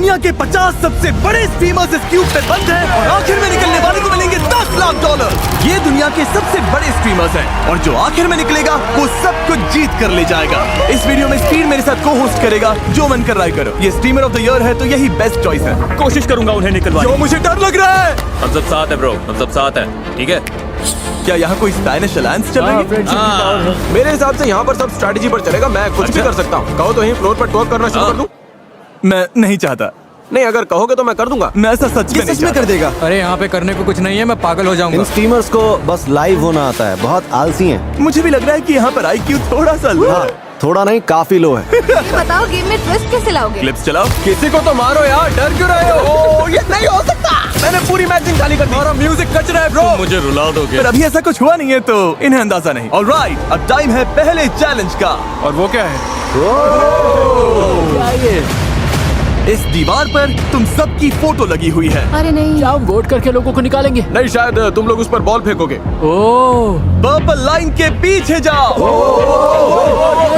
दुनिया के 50 सबसे बड़े स्ट्रीमर्स इस क्यूब पे बंद हैं और आखिर में निकलने वाले को मिलेंगे $10 लाख। ये दुनिया के सबसे बड़े स्ट्रीमर्स हैं और जो आखिर में निकलेगा वो सब कुछ जीत कर ले जाएगा। इस वीडियो में स्पीड मेरे साथ को होस्ट करेगा, जो मन कर रहा है करो। ये स्ट्रीमर ऑफ द ईयर है तो यही बेस्ट चॉइस है। कोशिश करूंगा उन्हें निकलवाने। जो मुझे डर लग रहा है। हम सब साथ है ब्रो, हम सब साथ है, ठीक है? क्या यहाँ कोई स्पैनिश अलायंस चल रही है? मेरे हिसाब से यहाँ पर सब स्ट्रैटेजी पर चलेगा। मैं कुछ भी कर सकता हूँ। कहो तो यहीं फ्लोर पर टॉक करना शुरू कर दूं? मैं नहीं चाहता। नहीं, अगर कहोगे तो मैं कर दूंगा। मैं ऐसा सच में नहीं सच में कर देगा। अरे यहाँ पे करने को कुछ नहीं है, मैं पागल हो जाऊंगा। इन स्ट्रीमर्स को बस लाइव होना आता है, बहुत आलसी हैं। मुझे भी लग रहा है कि यहाँ पर IQ थोड़ा सा लो है। थोड़ा नहीं, काफी लो है। बताओ गेम में ट्विस्ट कैसे लाओगे? क्लिप्स चलाओ। किसी को तो मारो यार, डर क्यों रहे हो? ये नहीं हो सकता। मैंने पूरी मैचिंग खाली कर दी। हमारा म्यूजिक कच रहा है ब्रो। मुझे रुला दोगे? पर अभी ऐसा कुछ हुआ नहीं है तो इन्हें अंदाजा नहीं। ऑलराइट, अब टाइम है पहले चैलेंज का। और वो क्या है? इस दीवार पर तुम सबकी फोटो लगी हुई है। अरे नहीं, हम वोट करके लोगों को निकालेंगे। नहीं, शायद तुम लोग उस पर बॉल फेंकोगे। ओह, पर्पल लाइन के पीछे जाओ।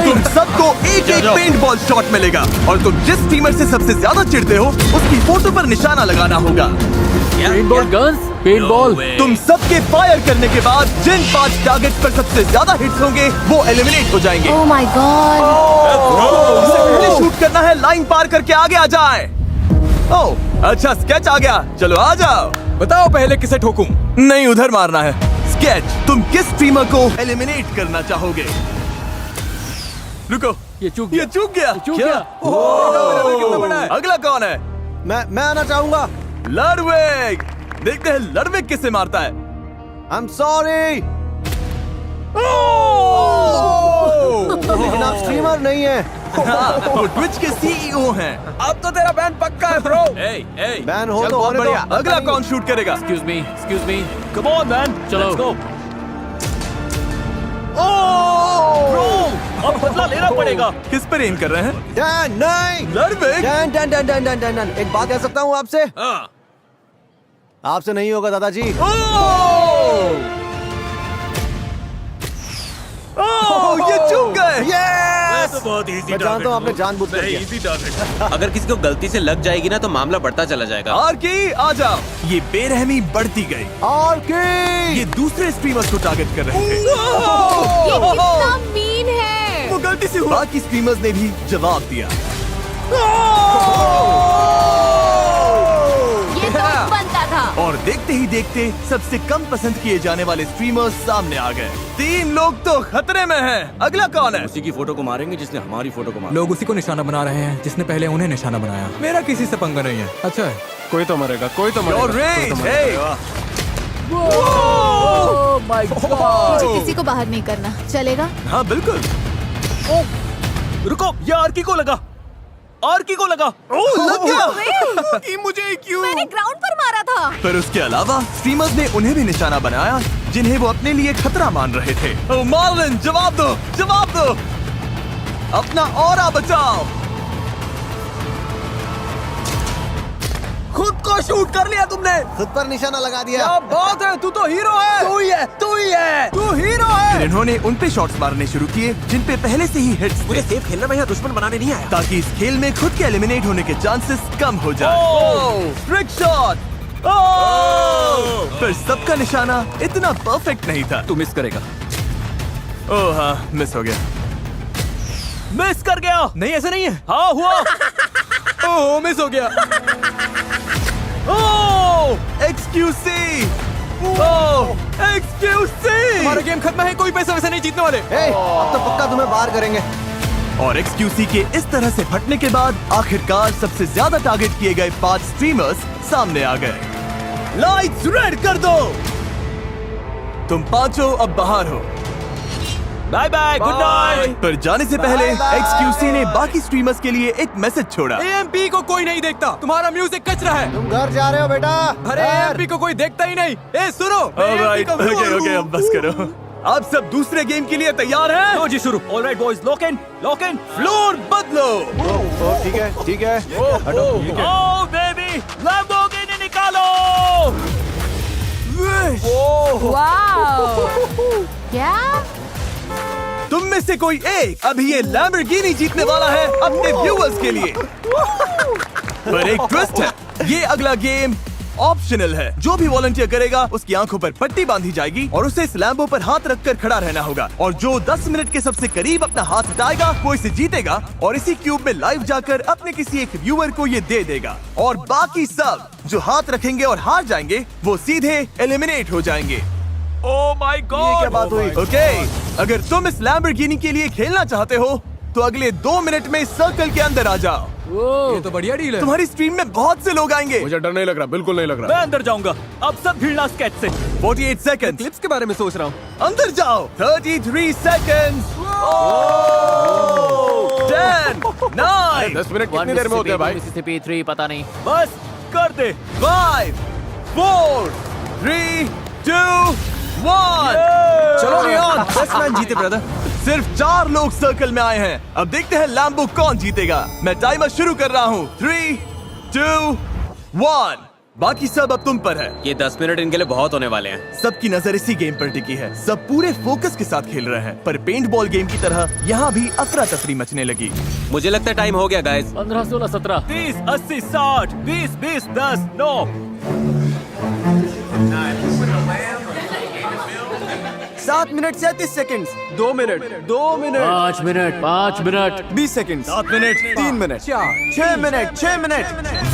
तुम सबको एक एक पेंट बॉल शॉट मिलेगा और तुम जिस स्ट्रीमर से सबसे ज्यादा चिढ़ते हो उसकी फोटो पर निशाना लगाना होगा। Paintball guns, paintball. तुम सबके फायर करने के बाद जिन 5 टारगेट पर सबसे ज्यादा हिट्स होंगे वो एलिमिनेट हो जाएंगे। Oh my God. उसे पहले शूट करना है, लाइन पार करके आगे आ जाए। ओह अच्छा, स्केच आ गया। चलो आ जाओ। बताओ पहले किसे ठोकूं? नहीं, उधर मारना है। स्केच, तुम किस स्ट्रीमर को एलिमिनेट करना चाहोगे? रुको, ये चूक ये चूक गया। चूक क्या? गया। कितना बड़ा है? अगला कौन है? मैं आना चाहूंगा। लडविग। देखते हैं लडविग किसे मारता है। आई एम सॉरी, लेकिन आप स्ट्रीमर नहीं है। हाँ, वो ट्विच के CEO हैं। अब तो तेरा बैन पक्का है ब्रो। बैन हो चल, तो बहुत होने दो। बढ़िया। अगला कौन शूट करेगा? Excuse me. Come on man, चलो। Let's go. अब बदला लेना पड़ेगा। किस पर एम कर रहे हैं? डैन, नहीं। लडविग। डैन। एक बात कह सकता हूँ आपसे? हाँ। आपसे नहीं होगा दादाजी। ये चूक गए। Yes! तो बहुत इजी मैं जानता हूँ आपने जानबूझ कर किया। Easy target. अगर किसी को गलती से लग जाएगी ना तो मामला बढ़ता चला जाएगा। आर्की आ जाओ। ये बेरहमी बढ़ती गई। और ये दूसरे स्ट्रीमर्स को टारगेट कर रहे थे। ये कितना मीन है। वो गलती से हुआ। बाकी स्ट्रीमर्स ने भी जवाब दिया। ये तो बनता था। और देखते ही देखते सबसे कम पसंद किए जाने वाले स्ट्रीमर्स सामने आ गए। 3 लोग तो खतरे में हैं। अगला कौन है? उसी की फोटो को मारेंगे जिसने हमारी फोटो को मारा। लोग उसी को निशाना बना रहे हैं जिसने पहले उन्हें निशाना बनाया। मेरा किसी से पंगा नहीं है। अच्छा है। कोई तो मरेगा, कोई तो Your मरेगा। rage, hey! मुझे किसी को बाहर नहीं करना, चलेगा? हाँ बिल्कुल। रुको, ये आर्की को लगा। आर्की को लगा। लग गया। कि मुझे क्यों? मैंने ग्राउंड पर मारा था। पर उसके अलावा स्ट्रीमर्स ने उन्हें भी निशाना बनाया जिन्हें वो अपने लिए खतरा मान रहे थे। ओ मार्लिन, जवाब दो, जवाब दो। अपना ऑरा बचाओ। खुद को शूट कर लिया तुमने। खुद पर निशाना लगा दिया। क्या बात है, तू तो हीरो है। तू ही है। तू हीरो है। फिर इन्होंने उन पे शॉट्स मारने शुरू किए जिन पे पहले से ही हिट्स थे, सेफ खेलना, मैं यहाँ दुश्मन बनाने नहीं आया। ताकि इस खेल में खुद के एलिमिनेट होने के चांसेस कम हो जाए। Trick shot. पर सबका निशाना इतना परफेक्ट नहीं था। तू मिस करेगा। ओह हाँ, मिस हो गया। मिस कर गया। नहीं, ऐसा नहीं है। हाँ हुआ। ओह, मिस हो गया। ओह एक्सक्यूसी। ओह एक्सक्यूसी। हमारा गेम खत्म है, कोई पैसा वैसा नहीं जीतने वाले। अब तो पक्का तुम्हें बाहर करेंगे। और एक्सक्यूसी के इस तरह से फटने के बाद आखिरकार सबसे ज्यादा टारगेट किए गए 5 स्ट्रीमर्स सामने आ गए। लाइट्स रेड कर दो। तुम पांचों अब बाहर हो। Bye bye, good night. पर जाने से पहले एक्सक्यूसी ने बाकी स्ट्रीमर्स के लिए एक मैसेज छोड़ा। AMP को कोई नहीं देखता, तुम्हारा म्यूजिक कच रहा है। तुम घर जा रहे हो बेटा। अरे AMP को कोई देखता ही नहीं। ए सुनो, ऑलराइट, AMP को- ओके अब बस करो। आप सब दूसरे गेम के लिए तैयार हैं? लो जी शुरू। Alright boys, lock in. Floor बदलो। ठीक है। हटो। ओह बेबी, लैम्बोर्गिनी निकालो। वाओ। क्या? तुम में से कोई एक अभी ये लैम्बोर्गिनी जीतने वाला है अपने व्यूअर्स के लिए। पर एक ट्विस्ट है, ये अगला गेम ऑप्शनल है। जो भी वॉलंटियर करेगा उसकी आंखों पर पट्टी बांधी जाएगी और उसे इस लैम्बो पर हाथ रखकर खड़ा रहना होगा, और जो 10 मिनट के सबसे करीब अपना हाथ हटाएगा वो इसे जीतेगा और इसी क्यूब में लाइव जाकर अपने किसी एक व्यूअर को ये दे देगा। और बाकी सब जो हाथ रखेंगे और हार जाएंगे वो सीधे एलिमिनेट हो जाएंगे। Oh my ये God! क्या बात हुई? ओके, अगर तुम इस लैम्बोर्गिनी के लिए खेलना चाहते हो तो अगले 2 मिनट में सर्कल के अंदर आ जाओ। ये तो बढ़िया डील है। तुम्हारी स्ट्रीम में बहुत से लोग आएंगे। मुझे डर नहीं लग रहा, बिल्कुल नहीं लग रहा। मैं अंदर जाऊंगा। अब सब भिड़ना स्केच से। 48 सेकंड, क्लिप्स के बारे में सोच रहा हूँ। अंदर जाओ। 33 सेकंड, 10, 9, 10 मिनट कितनी देर में होते हैं भाई? मिसिसिपी 3 पता नहीं। बस कर दे। 5, 4, 3, 2, 1। चलो रियान, 10 मैच जीते ब्रदर। सिर्फ 4 लोग सर्कल में आए हैं। अब देखते हैं लैम्बो कौन जीतेगा। मैं टाइमर शुरू कर रहा हूँ। 3, 2, 1। बाकी सब अब तुम पर है। ये 10 मिनट इनके लिए बहुत होने वाले हैं। सबकी नजर इसी गेम पर टिकी है। सब पूरे फोकस के साथ खेल रहे हैं, पर पेंट बॉल गेम की तरह यहाँ भी अफरा तफरी मचने लगी। मुझे लगता है टाइम हो गया guys. 15, 16, 17। 30, 80, 60, 20, 20, 10, 9। 7 minute 37 second. 2 minute 2 minute 5 minute 5 minute 20 second. 7 minute, 3 minute 6 minute 6 minute.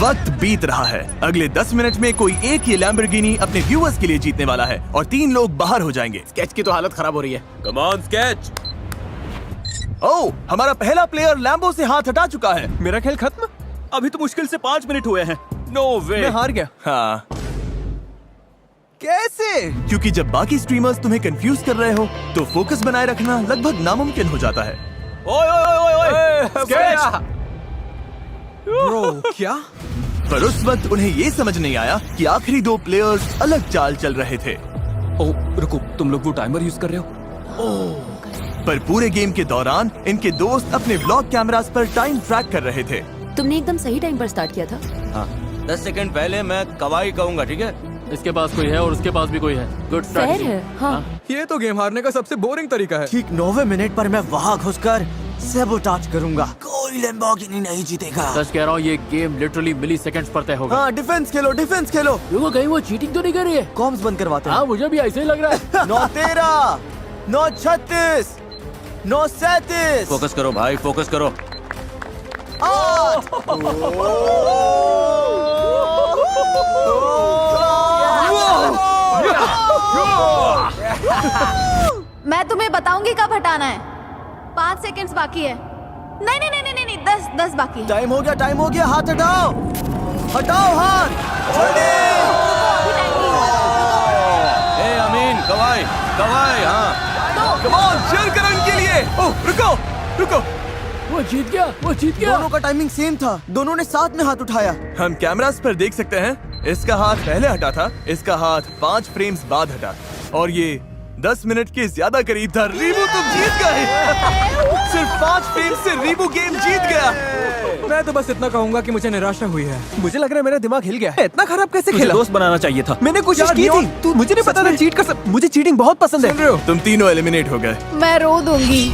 वक्त बीत रहा है। अगले 10 मिनट में कोई एक ये लैम्बोर्गिनी अपने व्यूअर्स के लिए जीतने वाला है और 3 लोग बाहर हो जाएंगे। स्केच की तो हालत खराब हो रही है। Come on sketch. ओह, हमारा पहला प्लेयर लैम्बो से हाथ हटा चुका है। मेरा खेल खत्म। अभी तो मुश्किल से 5 मिनट हुए हैं। नो वे। मैं हार गया। हाँ, कैसे? क्योंकि जब बाकी स्ट्रीमर्स तुम्हें कंफ्यूज कर रहे हो तो फोकस बनाए रखना लगभग नामुमकिन हो जाता है। ओए ओए ओए ओए। स्केच। ब्रो क्या? पर उस वक्त उन्हें ये समझ नहीं आया कि आखिरी 2 प्लेयर्स अलग चाल चल रहे थे। ओह रुको, तुम लोग वो टाइमर यूज कर रहे हो? पर पूरे गेम के दौरान इनके दोस्त अपने व्लॉग कैमरास पर टाइम ट्रैक कर रहे थे। तुमने एकदम सही टाइम पर स्टार्ट किया था। हाँ, 10 सेकंड पहले मैं कवाई कहूंगा, ठीक है? इसके पास कोई है और उसके पास भी कोई है। Good fair strategy. है। हाँ। ये तो गेम हारने का सबसे बोरिंग तरीका है। ठीक 9वें मिनट पर मैं वहाँ घुसकर सैबोटाज करूंगा। कोई लैम्बोर्गिनी नहीं जीतेगा। सच कह रहा हूँ, ये गेम लिटरली मिली सेकंड्स पर तय होगा। हाँ, डिफेंस खेलो, डिफेंस खेलो। रुको, कहीं वो चीटिंग तो नहीं कर रही है? कॉम्स बंद करवाते हैं। हाँ, मुझे भी ऐसे ही लग रहा है। 9-13, 9-36, 9-37। फोकस करो भाई, फोकस करो। मैं तुम्हें बताऊंगी कब हटाना है। 5 सेकंड्स बाकी है। नहीं नहीं नहीं नहीं नहीं, 10 बाकी है। टाइम हो गया, टाइम हो गया। हाथ हटाओ, हटाओ हाथ। ए अमीन, कवाई, कवाई, हाँ। कम ऑन, cheer करो इनके लिए। ओह, रुको, रुको। वो जीत गया, वो जीत गया। दोनों का टाइमिंग सेम था। दोनों ने साथ में हाथ उठाया। हम कैमरास पर देख सकते हैं, इसका हाथ पहले हटा था, इसका हाथ 5 फ्रेम्स बाद हटा, और ये 10 मिनट के ज्यादा करीब था। रीबू, तुम जीत गए। सिर्फ 5 फ्रेम्स से रीबू गेम जीत गया। मैं तो बस इतना कहूंगा कि मुझे निराशा हुई है। मुझे लग रहा है मेरा दिमाग हिल गया है। इतना खराब कैसे तुझे खेला? दोस्त बनाना चाहिए था। मैंने कोशिश यार, की नियॉन, थी। तू मुझे नहीं पता था चीट कर सकता। मुझे चीटिंग बहुत पसंद सुन रहे है। हो? तुम तीनों एलिमिनेट हो गए। मैं रो दूंगी।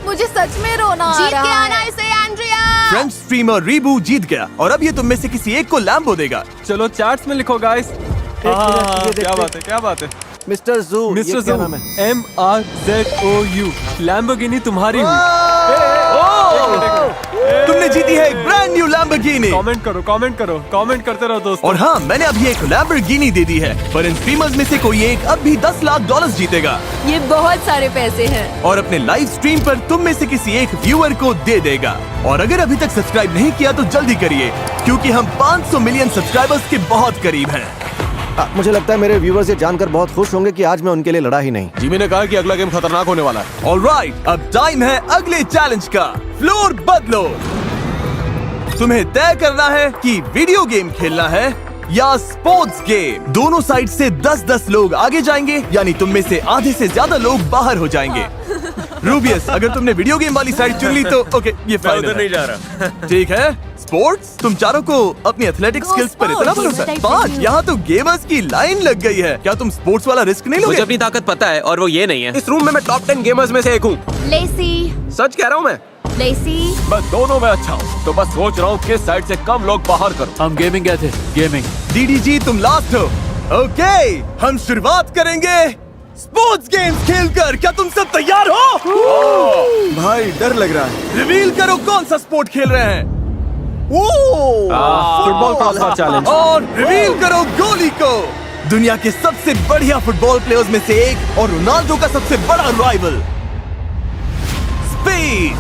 मुझे सच में रोना आ जीत रहा के है। आना इसे एंड्रिया। फ्रेंच स्ट्रीमर रीबू जीत गया और अब ये तुम में से किसी एक को लैम्बो देगा। चलो चार्ट्स में लिखो गाइस। क्या बात है, क्या बात है। मिस्टर जू, मिस्टर ये क्या जू, नाम है? MRZOU, लैम्बोर्गिनी तुम्हारी हुई। तुमने जीती है एक ब्रांड न्यू लैम्बोर्गिनी। कमेंट करो, कमेंट करो, कमेंट करते रहो दोस्तों। और हाँ, मैंने अभी एक लैम्बोर्गिनी दे दी है, पर इन स्ट्रीमर्स में से कोई एक अब भी $10 लाख जीतेगा ये बहुत सारे पैसे हैं। और अपने लाइव स्ट्रीम पर तुम में से किसी एक व्यूअर को दे देगा। और अगर अभी तक सब्सक्राइब नहीं किया तो जल्दी करिए, क्योंकि हम 500 मिलियन सब्सक्राइबर्स के बहुत करीब हैं। मुझे लगता है मेरे व्यूवर्स ये जानकर बहुत खुश होंगे कि आज मैं उनके लिए लड़ा ही नहीं। जिमी ने कहा कि अगला गेम खतरनाक होने वाला है। ऑलराइट, अब टाइम है अगले चैलेंज का। फ्लोर बदलो। तुम्हें तय करना है कि वीडियो गेम खेलना है या स्पोर्ट्स गेम। दोनों साइड से 10-10 लोग आगे जाएंगे, यानी तुम में से आधे से ज्यादा लोग बाहर हो जाएंगे। रूबियस, अगर तुमने वीडियो गेम वाली साइड चुन ली तो ओके, ये मैं फाइनल उधर नहीं है। जा रहा। ठीक है। स्पोर्ट्स, तुम चारों को अपनी एथलेटिक Go स्किल्स पर sports, इतना gamer भरोसा है। type 5, review। यहाँ तो गेमर्स की लाइन लग गई है। क्या तुम स्पोर्ट्स वाला रिस्क नहीं मुझे लोगे? अपनी ताकत पता है और वो ये नहीं है। इस रूम में मैं टॉप 10 गेमर्स में से एक हूँ। लेसी, सच कह रहा हूँ मैं। लेसी। मैं दोनों में अच्छा हूँ, तो बस सोच रहा हूँ किस साइड से कम लोग बाहर करूँ। हम गेमिंग गए थे, गेमिंग। डीडीजी तुम लास्ट हो। ओके, हम शुरुआत करेंगे स्पोर्ट्स गेम्स खेलकर। क्या तुम सब तैयार हो? भाई डर लग रहा है। रिवील करो कौन सा स्पोर्ट खेल रहे हैं। Football crossbar challenge. और रिवील करो गोली को। दुनिया के सबसे बढ़िया फुटबॉल प्लेयर्स में से एक और रोनाल्डो का सबसे बड़ा राइवल स्पेन।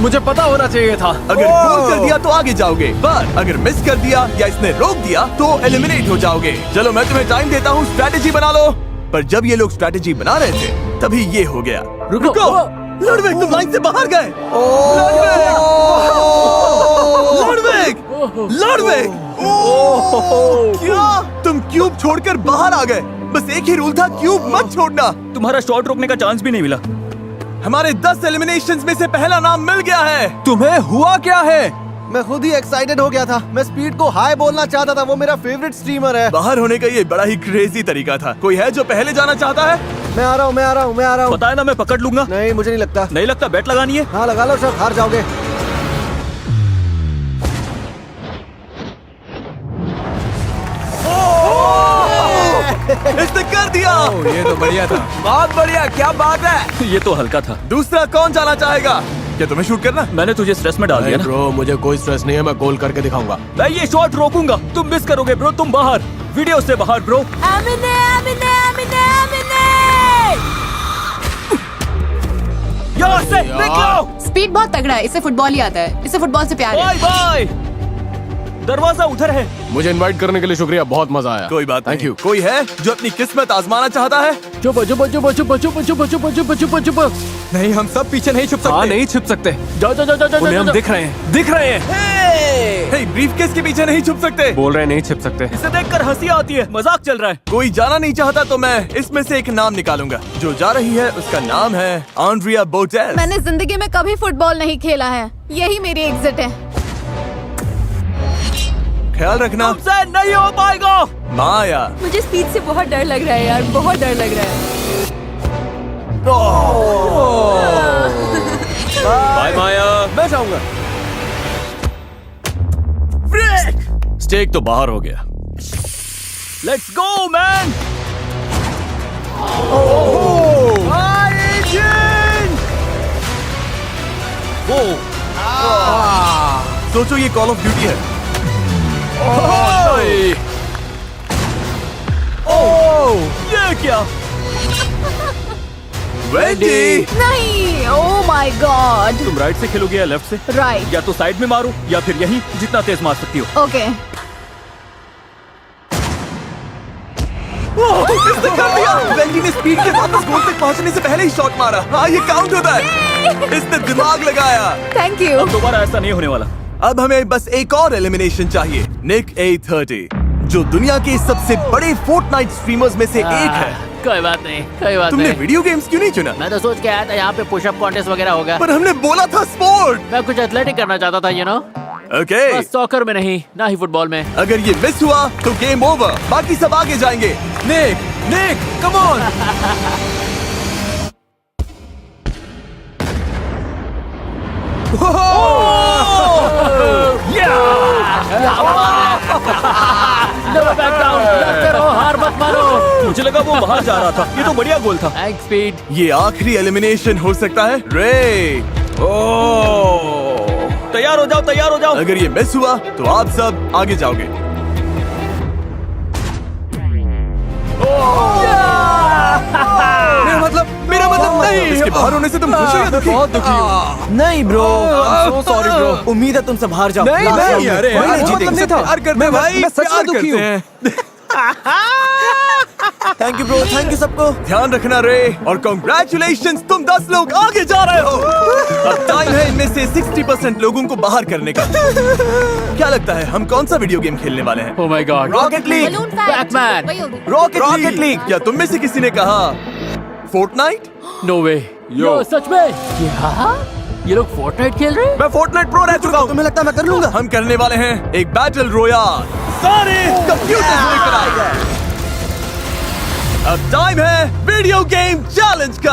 मुझे पता होना चाहिए था। अगर गोल कर दिया तो आगे जाओगे, पर अगर मिस कर दिया या इसने रोक दिया तो एलिमिनेट हो जाओगे। चलो मैं तुम्हें टाइम देता हूँ, स्ट्रैटेजी बना लो। पर जब ये लोग स्ट्रैटेजी बना रहे थे तभी ये हो गया। रुको, लुडविग तुम लाइन से बाहर गए। लुडविग, क्या तुम क्यूब छोड़कर बाहर आ गए? बस एक ही रूल था, क्यूब मत छोड़ना। तुम्हारा शॉट रोकने का चांस भी नहीं मिला। हमारे 10 एलिमिनेशंस में से पहला नाम मिल गया है। तुम्हें हुआ क्या है? मैं खुद ही एक्साइटेड हो गया था। मैं स्पीड को हाई बोलना चाहता था, वो मेरा फेवरेट स्ट्रीमर है। बाहर होने का ये बड़ा ही क्रेजी तरीका था। कोई है जो पहले जाना चाहता है? मैं आ रहा हूँ। पता है ना, मैं पकड़ लूंगा। नहीं, मुझे नहीं लगता। नहीं लगता? बैट लगानी है। हाँ लगा लो सर, हार जाओगे। इसने कर दिया। ये तो बढ़िया था। बहुत बढ़िया, क्या बात है। ये तो हल्का था। दूसरा कौन जाना चाहेगा? क्या तुम्हें शूट करना? मैंने तुझे स्ट्रेस में डाल दिया ना। ब्रो मुझे कोई स्ट्रेस नहीं है, मैं गोल करके दिखाऊंगा। मैं ये शॉट रोकूंगा, तुम मिस करोगे ब्रो। तुम बाहर, वीडियो से बाहर ब्रो। यहाँ से निकलो। स्पीड बहुत तगड़ा है, इसे फुटबॉल ही आता है, इसे फुटबॉल से प्यार है। Bye bye. दरवाजा उधर है। मुझे इनवाइट करने के लिए शुक्रिया, बहुत मजा आया। कोई बात थैंक नहीं। यू। कोई है जो अपनी किस्मत आजमाना चाहता है? चुप चुप चुप चुप चुप चुप चुप चुप चुप चुप। नहीं, हम सब पीछे नहीं छुप सकते। हाँ नहीं छुप सकते, जाओ जाओ जाओ जाओ। उन्हें हम दिख रहे हैं। हे, ब्रीफकेस के पीछे नहीं छुप सकते। बोल रहे नहीं छुप सकते। इसे देखकर हंसी आती है, मजाक चल रहा है। कोई जाना नहीं चाहता तो मैं इसमें से एक नाम निकालूंगा। जो जा रही है उसका नाम है आंड्रिया बोटेल्स। मैंने जिंदगी में कभी फुटबॉल नहीं खेला है, यही मेरी एग्जिट है। ख्याल रखना। तुमसे नहीं हो पाएगा। माया, मुझे स्पीड से बहुत डर लग रहा है यार, बहुत डर लग रहा है। बाय माया। मैं जाऊंगा। स्टेक तो बाहर हो गया। Let's go man. सोचो ये कॉल ऑफ ड्यूटी है। ये क्या? वेंडी, नहीं, ओह माय गॉड। तुम राइट से खेलोगे या लेफ्ट से? राइट। या तो साइड में मारो या फिर यहीं, जितना तेज मार सकती हो। ओके। इसने कर दिया। वेंडी ने स्पीड के साथ उस गोल तक पहुंचने से पहले ही शॉट मारा। हाँ, ये काउंट होता है। इसने दिमाग लगाया। Thank you. अब दोबारा ऐसा नहीं होने वाला। अब हमें बस एक और एलिमिनेशन चाहिए। निक A30, जो दुनिया के सबसे बड़े फोर्टनाइट स्ट्रीमर्स में से एक है। कोई बात नहीं, कोई बात तुमने नहीं। वीडियो गेम्स क्यों नहीं चुना? मैं तो सोच के आया था यहाँ पे पुशअप कॉन्टेस्ट वगैरह होगा। पर हमने बोला था स्पोर्ट। मैं कुछ एथलेटिक करना चाहता था, यू नो। ओके, बस सॉकर में नहीं, ना ही फुटबॉल में। अगर ये मिस हुआ तो गेम ओवर। बाकी सब आगे जाएंगे। Nick, come on. Never back down, लड़ते रहो, हार मत मानो। मुझे लगा वो बाहर जा रहा था। ये तो बढ़िया गोल था। Thanks speed. ये आखिरी एलिमिनेशन हो सकता है। रे, तैयार हो जाओ, तैयार हो जाओ। अगर ये मिस हुआ तो आप सब आगे जाओगे। मेरा मतलब नहीं। इसके बाहर होने से तुम खुश हो या दुखी? बहुत दुखी हूँ। नहीं ब्रो, सो सॉरी ब्रो। उम्मीद है तुम सब हार जाओ। नहीं, Last नहीं, round में। अरे कोई यार, नहीं जीतेगा। तुमसे प्यार करते हैं भाई। मैं सच में प्यार दुखी करते हूँ। हैं। Thank you bro, thank you सबको। ध्यान रखना रे, और कॉन्ग्रेचुलेशंस, तुम 10 लोग आगे जा रहे हो। अब टाइम है इनमें से 60% लोगों को बाहर करने का। क्या लगता है हम कौन सा वीडियो गेम खेलने वाले हैं? Oh my God. Rocket league, balloon fight. Pac-Man. वही होगी। Rocket league. क्या तुम में से किसी ने कहा फोर्टनाइट? No way. यो सच में? क्या? ये लोग फोर्टनाइट खेल रहे हैं? मैं फोर्टनाइट प्रो रह चुका हूँ। तुम्हें लगता है मैं कर लूंगा? हम करने वाले हैं एक बैटल रोयाल। सारे कंप्यूटर लेकर आए। अब टाइम है वीडियो गेम चैलेंज का।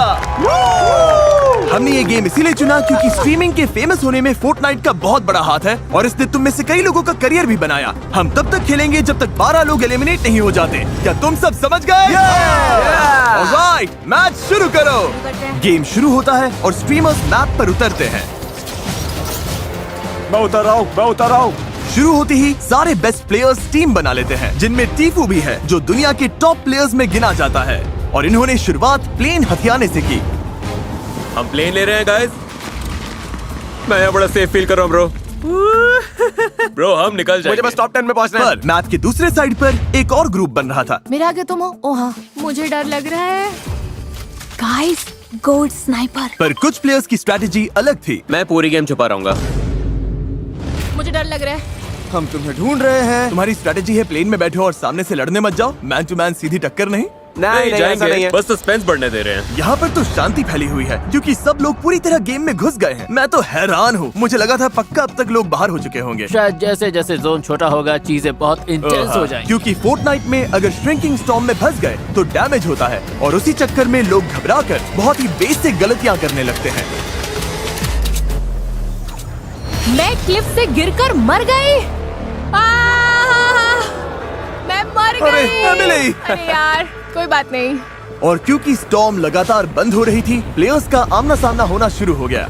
हमने ये गेम इसीलिए चुना क्योंकि स्ट्रीमिंग के फेमस होने में फोर्टनाइट का बहुत बड़ा हाथ है और इसने तुम में से कई लोगों का करियर भी बनाया। हम तब तक खेलेंगे जब तक 12 लोग एलिमिनेट नहीं हो जाते। क्या तुम सब समझ गए? ऑलराइट, मैच शुरू करो। गेम शुरू होता है और स्ट्रीमर्स मैप पर उतरते हैं। मैं उतर रहा हूँ। शुरू होते ही सारे बेस्ट प्लेयर्स टीम बना लेते हैं, जिनमें टीफू भी है जो दुनिया के टॉप प्लेयर्स में गिना जाता है। और इन्होंने शुरुआत प्लेन हथियाने से की। हम प्लेन ले रहे हैं गाइस। मैं यहाँ बड़ा सेफ फील कर रहा हूँ ब्रो। ब्रो हम निकल जाएंगे। मुझे बस टॉप 10 में पहुंचना है। पर मैप के दूसरे साइड पर एक और ग्रुप बन रहा था। मेरे आगे तुम हो। ओ हाँ, मुझे डर लग रहा है। Guys, gold sniper. पर कुछ प्लेयर्स की स्ट्रैटेजी अलग थी। मैं पूरी गेम छुपा रहूंगा। मुझे डर लग रहा है। हम तुम्हें ढूंढ रहे हैं। तुम्हारी स्ट्रैटेजी है प्लेन में बैठो और सामने से लड़ने मत जाओ। मैन टू मैन सीधी टक्कर नहीं। नहीं, ऐसा नहीं है। बस सस्पेंस बढ़ने दे रहे हैं। यहाँ पर तो शांति फैली हुई है क्योंकि सब लोग पूरी तरह गेम में घुस गए हैं। मैं तो हैरान हूँ। मुझे लगा था पक्का अब तक लोग बाहर हो चुके होंगे। शायद जैसे जैसे जोन छोटा होगा चीजें बहुत इंटेंस हो जाएंगी। क्योंकि फोर्टनाइट में अगर श्रिंकिंग स्टॉर्म में फंस गए तो डैमेज होता है और उसी चक्कर में लोग घबराकर बहुत ही बेसिक गलतियाँ करने लगते हैं। मैं क्लिफ से गिरकर मर गई। मैं मर अरे, गई। एमिली। अरे यार, कोई बात नहीं। और क्योंकि स्टॉर्म लगातार बंद हो रही थी, प्लेयर्स का आमना सामना होना शुरू हो गया।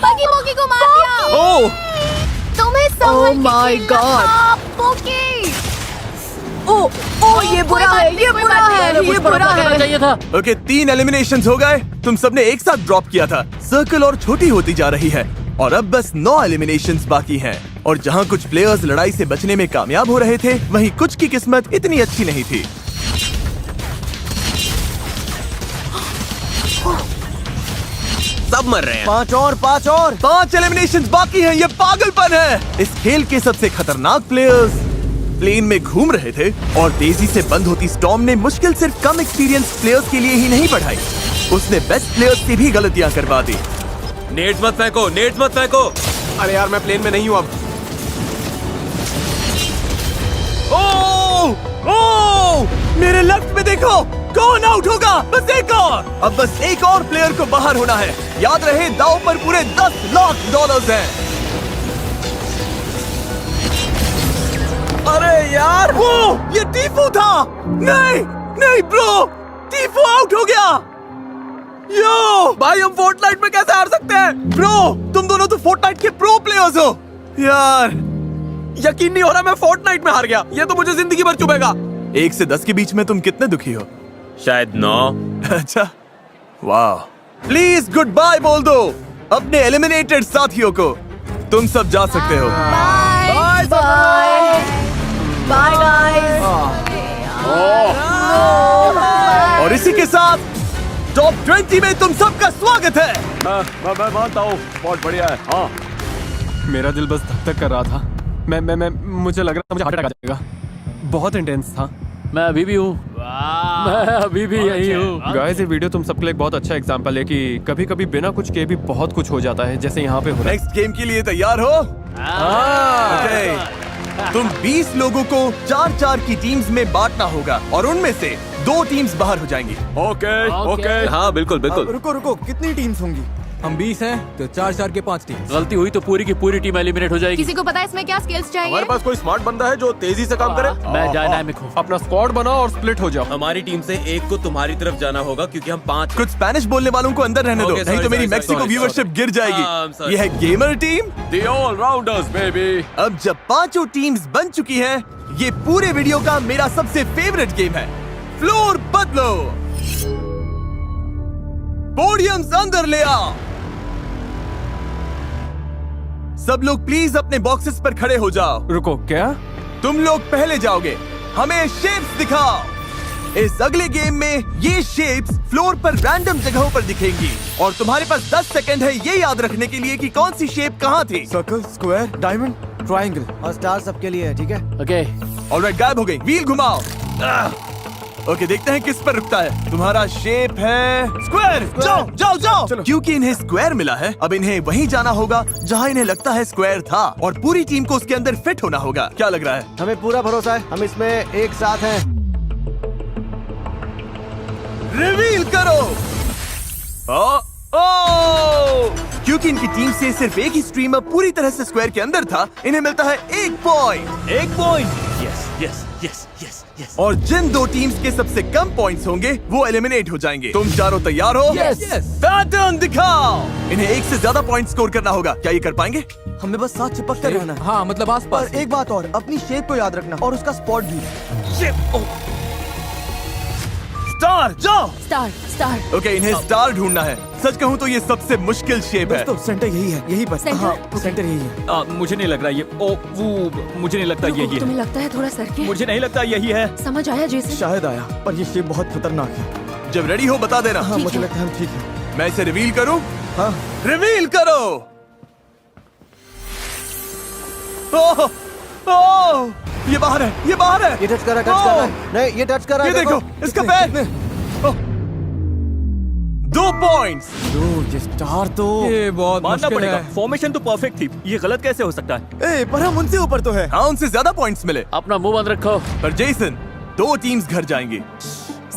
बगी बोगी को मार दिया। ओह, तुम्हें Oh my God. बोगी। ओ ये बुरा है, ये बुरा है, ये बुरा है। चाहिए था। ओके, 3 एलिमिनेशंस हो गए। तुम सबने एक साथ ड्रॉप किया था। सर्कल और छोटी होती जा रही है और अब बस 9 एलिमिनेशंस बाकी हैं। और जहां कुछ प्लेयर्स लड़ाई से बचने में कामयाब हो रहे थे, वहीं कुछ की किस्मत इतनी अच्छी नहीं थी। सब मर रहे हैं। 5 एलिमिनेशंस बाकी हैं। ये पागलपन है। इस खेल के सबसे खतरनाक प्लेयर्स प्लेन में घूम रहे थे और तेजी से बंद होती स्टॉर्म ने मुश्किल सिर्फ कम एक्सपीरियंस प्लेयर्स के लिए ही नहीं बढ़ाई, उसने बेस्ट प्लेयर्स से भी गलतियां करवा दी। नेट्स मत फेंको, नेट्स मत फेंको। अरे यार, मैं प्लेन में नहीं हूँ अब। ओह, मेरे लेफ्ट में देखो, कौन आउट होगा? बस एक और। अब बस एक और प्लेयर को बाहर होना है। याद रहे, दांव पर पूरे $10 लाख हैं। अरे यार, वो ये टीफू था। नहीं ब्रो, टीफू आउट हो गया। यो भाई, हम फोर्टनाइट में कैसे हार सकते हैं? ब्रो, तुम दोनों तो फोर्टनाइट के प्रो प्लेयर्स हो। यार, यकीन नहीं हो रहा, मैं फोर्टनाइट में हार गया। ये तो मुझे जिंदगी भर चुभेगा। 1 से 10 के बीच में तुम कितने दुखी हो? शायद 9। अच्छा, वाह। प्लीज गुड बाय बोल दो अपने एलिमिनेटेड साथियों को। तुम सब जा सकते हो। Bye bye guys. और इसी के साथ टॉप 20 में तुम सबका स्वागत है। मैं मानता हूँ, बहुत बढ़िया है। हाँ, मेरा दिल बस धक धक कर रहा था। मैं मुझे लग रहा था मुझे हार्ट अटैक आ जाएगा। बहुत इंटेंस था। मैं अभी भी हूँ। मैं अभी भी यही हूँ। गाइस, ये वीडियो तुम सबके लिए एक बहुत अच्छा एग्जांपल है कि कभी कभी बिना कुछ किए भी बहुत कुछ हो जाता है, जैसे यहाँ पे हो रहा है। नेक्स्ट गेम के लिए तैयार हो? ओके। तुम 20 लोगों को 4-4 की टीम्स में बांटना होगा और उनमें से 2 टीम्स बाहर हो जाएंगी। ओके। हाँ बिल्कुल बिल्कुल। रुको, कितनी टीम्स होंगी? हम 20 हैं तो 4-4 के 5 टीम। गलती हुई तो पूरी की पूरी टीम एलिमिनेट हो जाएगी। किसी को पता है इसमें क्या स्किल्स चाहिए? हमारे पास कोई स्मार्ट बंदा है जो तेजी से काम करे? मैं डायनामिक हूँ। अपना स्क्वाड बनाओ और स्प्लिट हो जाओ। हमारी टीम से एक को तुम्हारी तरफ जाना होगा क्योंकि हम 5। कुछ स्पेनिश बोलने वालों को अंदर रहने दो, Okay, नहीं तो sorry, मेरी sorry, Mexico sorry, viewership sorry. गिर I'm जाएगी। sorry. ये है gamer team. The all-rounders, baby. अब जब 5 टीम्स बन चुकी हैं, ये पूरे वीडियो का मेरा सबसे फेवरेट गेम है। फ्लोर बदलो, पोडियम्स अंदर ले आओ। सब लोग प्लीज अपने बॉक्सेस पर खड़े हो जाओ। रुको, क्या? तुम लोग पहले जाओगे, हमें शेप्स दिखाओ। इस अगले गेम में ये शेप्स फ्लोर पर रैंडम जगहों पर दिखेंगी और तुम्हारे पास 10 सेकंड है ये याद रखने के लिए कि कौन सी शेप कहाँ थी। सर्कल, स्क्वायर, डायमंड, ट्रायंगल और स्टार सबके लिए है, ठीक है? ओके। ऑलराइट, गायब हो गई। व्हील घुमाओ। ओके, देखते हैं किस पर रुकता है। तुम्हारा शेप है स्क्वायर। जाओ जाओ जाओ। क्योंकि इन्हें स्क्वायर मिला है, अब इन्हें वहीं जाना होगा जहां इन्हें लगता है स्क्वायर था, और पूरी टीम को उसके अंदर फिट होना होगा। क्या लग रहा है? हमें पूरा भरोसा है, हम इसमें एक साथ हैं। रिवील करो। ओ क्योंकि इनकी टीम से सिर्फ एक ही स्ट्रीमर पूरी तरह से स्क्वायर के अंदर था, इन्हें मिलता है 1 point. 1 point. Yes yes yes yes yes. और जिन 2 टीम्स के सबसे कम पॉइंट्स होंगे वो एलिमिनेट हो जाएंगे। तुम चारों तैयार हो? Yes. पैटर्न दिखाओ। इन्हें 1 से ज्यादा पॉइंट स्कोर करना होगा। क्या ये कर पाएंगे? हमें बस साथ चिपक कर रहना है। हाँ मतलब आसपास। पर एक बात और, अपनी शेप को याद रखना और उसका स्पॉट भी। स्टार जाओ। Star star. ओके, इन्हें स्टार ढूंढना है। सच कहूँ तो ये सबसे मुश्किल शेप है। दोस्तों सेंटर यही है, यही पर। सेंटर? हाँ, सेंटर यही है। मुझे नहीं लग रहा ये मुझे नहीं लगता यही है। तुम्हें लगता है थोड़ा सर के? मुझे नहीं लगता यही है। समझ आया जैसे? शायद आया, पर ये शेप बहुत खतरनाक है। जब रेडी हो बता देना। हाँ, ठीक मुझे है। लगता है हम ठीक हैं। मैं इसे रिवील करूं? हाँ। रिवील करो। ओह ओह, ये बाहर है, ये बाहर है। ये टच कर रहा है, टच कर रहा है। नहीं, ये टच कर रहा है। ये देखो, इसका पैर। 2 पॉइंट्स। ये स्टार तो ये बहुत मानना मुश्किल पड़ेगा, है। फॉर्मेशन तो परफेक्ट थी, ये गलत कैसे हो सकता है? ए, पर हम उनसे ऊपर तो है। हाँ, उनसे ज्यादा पॉइंट्स मिले। अपना मुंह बंद रखो। पर जेसन, 2 टीम्स घर जाएंगी।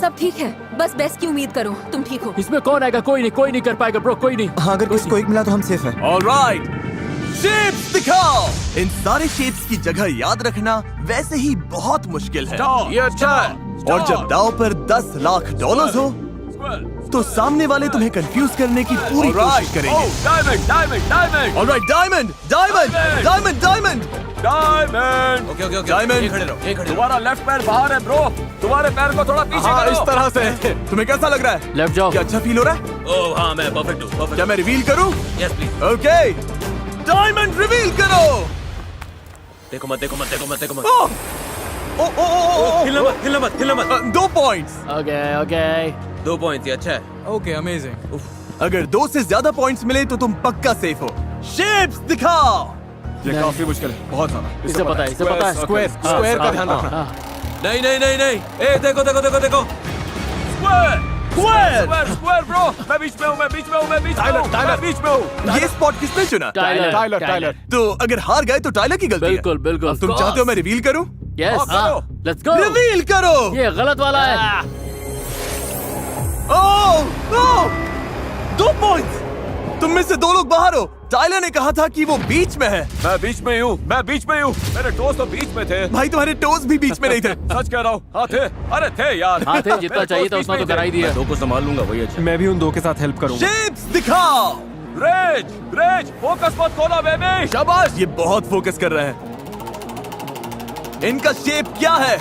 सब ठीक है, बस बेस्ट की उम्मीद करो। तुम ठीक हो? इसमें कौन आएगा? कोई नहीं कर पाएगा ब्रो, कोई नहीं। हाँ, अगर किसी को एक मिला तो हम सेफ है। ऑलराइट, शेप्स दिखाओ। इन सारे शेप्स की जगह याद रखना वैसे ही बहुत मुश्किल है। ये अच्छा है। और जब दाव पर $10 लाख हो तो सामने वाले तुम्हें कंफ्यूज करने की पूरी कोशिश करेंगे। Diamond diamond diamond alright, diamond diamond diamond diamond diamond. Okay okay okay, diamond. ये खड़े रहो। तुम्हारा लेफ्ट पैर बाहर है ब्रो, तुम्हारे पैर को थोड़ा पीछे हाँ, करो। इस तरह से। तुम्हें कैसा लग रहा है? लेफ्ट जाओ। क्या अच्छा फील हो रहा है? ओह हाँ, मैं परफेक्ट हूँ, परफेक्ट। क्या मैं रिवील करूं? Yes please. Okay, diamond reveal करो। देखो मत, देखो मत, देखो मत, देखो मत। ओह, ओ ओ ओ हिलना मत, हिलना मत, हिलना मत। 2 पॉइंट्स। Okay okay. 2 पॉइंट, ये अच्छा है। Okay, amazing. अगर 2 से ज्यादा पॉइंट्स मिले तो तुम पक्का सेफ हो। शेप्स दिखाओ। ये काफी मुश्किल है, बहुत ज्यादा। इसे पता है, इसे पता है। स्क्वायर, स्क्वायर का ध्यान रखना। नहीं नहीं नहीं नहीं, ए देखो देखो देखो देखो। Square square square bro. मैं बीच में हूँ, मैं बीच में हूँ, मैं बीच में हूँ, मैं बीच में हूँ। ये स्पॉट किसने चुना? Tyler Tyler. तो अगर हार गए तो टाइलर की गलती है। बिल्कुल बिल्कुल। अब तुम चाहते हो मैं रिवील करूं? यस, करो। Let's go. रिवील करो। ये गलत वाला है। ओह ओह, 2 पॉइंट्स। तुम में से 2 लोग बाहर हो। टाइलर ने कहा था कि वो बीच में है। मैं बीच में हूँ, मैं बीच में हूँ। मेरे टोस तो बीच में थे। भाई तुम्हारे टोज भी बीच में नहीं थे। सच कह रहा हूँ। हाँ थे, अरे थे यार। हाँ थे, जितना चाहिए था उतना तो करा ही दिया। 2 को संभाल लूंगा, वही अच्छा। मैं भी उन 2 के साथ हेल्प करूंगा। शेप्स दिखाओ। रेज रेज, फोकस मत खोना बेबी। शाबाश, ये बहुत फोकस कर रहे हैं। इनका शेप क्या है?